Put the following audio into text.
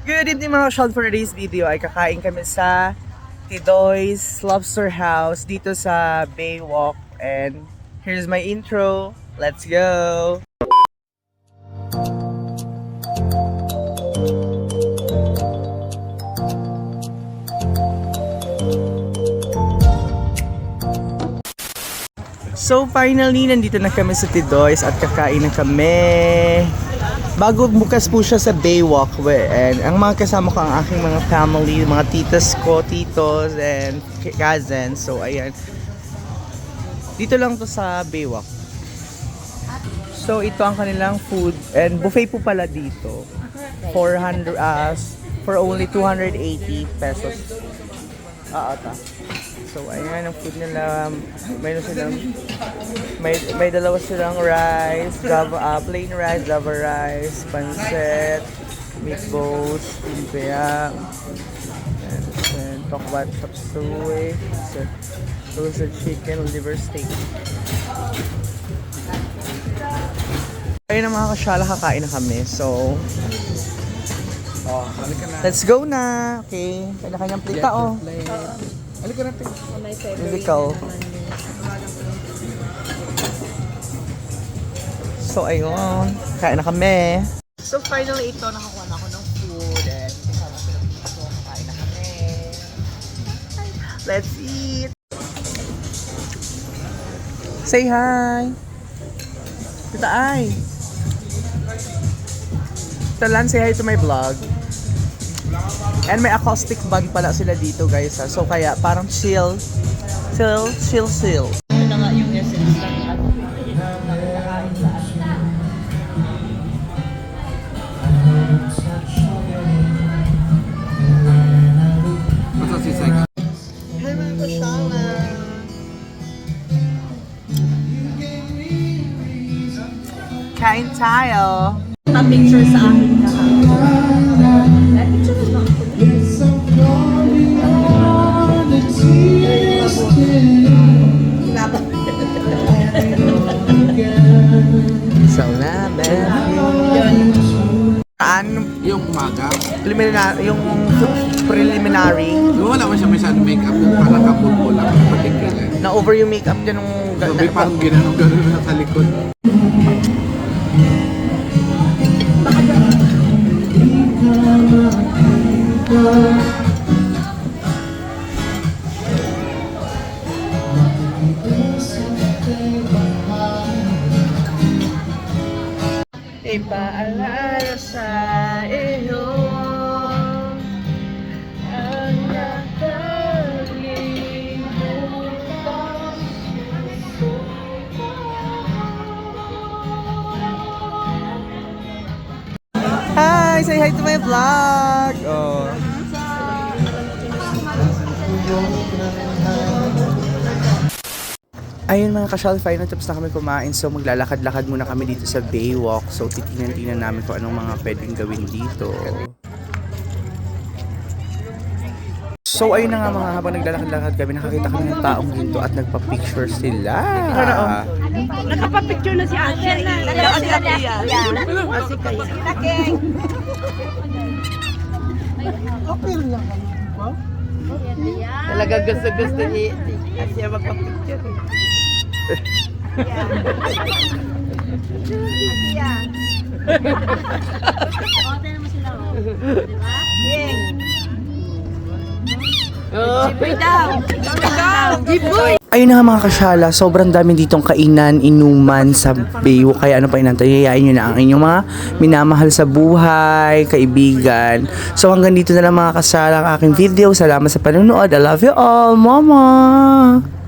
Good evening mga ka-shot. For today's video ay kakain kami sa Tidoy's Lobster House dito sa Baywalk. And here's my intro. Let's go! So finally, nandito na kami sa Tidoy's at kakain na kami. Bago bukas po siya sa Baywalk, and ang mga kasama ko ang aking mga family, mga titas ko, titos, and cousins. So ayan, dito lang to sa Baywalk. So ito ang kanilang food, and buffet po pala dito. 400 for only 280 pesos. Ata. So ayan ang food nila. Mayroon silang may dalawa silang rice, plain rice, java rice, pancit, meatballs, lumpia, and tokbat chop suey, roasted chicken, liver steak. Ayun ang mga kasyala, kakain na kami. So let's go na. Okay, kanya-kanyang plita oh. Halika natin. Musical. So ayun, kain na kami. So finally ito, nakakuha na ako ng food and kasama sila dito. Kain na kami. Let's eat. Say hi. Tita Ay. Tita Lan, say hi to my vlog. And may acoustic band pala sila dito guys ha. So kaya parang chill. Ito na nga yung essence ng Hi mga kasyala. Kain tayo. Pa-picture sa akin ka ha. Picture mo ba? So na, Yung umaga. yung preliminary. Wala mo siya masyadong makeup. Parang kapulpo lang. Particular. Na over yung makeup niya nung Sabi parang gano'n na sa likod. Ipaalala sa iyo ang nakalimutan. Hi! Say hi to my vlog! Oh. Ayun mga kasyal, final tapos na kami kumain. So maglalakad-lakad muna kami dito sa Baywalk. So titingnan namin kung anong mga pwedeng gawin dito. So ayun na nga mga, habang naglalakad-lakad kami, nakakita kami ng taong dito at nagpa-picture sila. Nakapapicture na si Asya. Asi kayo. Okay lang kami ba? Talaga gusto ni Asya magpapicture. Ayun na nga mga kasyala, sobrang dami ditong kainan, inuman sa Baywalk. Kaya ano pa inantay, yayain nyo na ang inyong mga minamahal sa buhay, kaibigan. So hanggang dito na lang mga kasyala ang aking video. Salamat sa panonood. I love you all. Mama!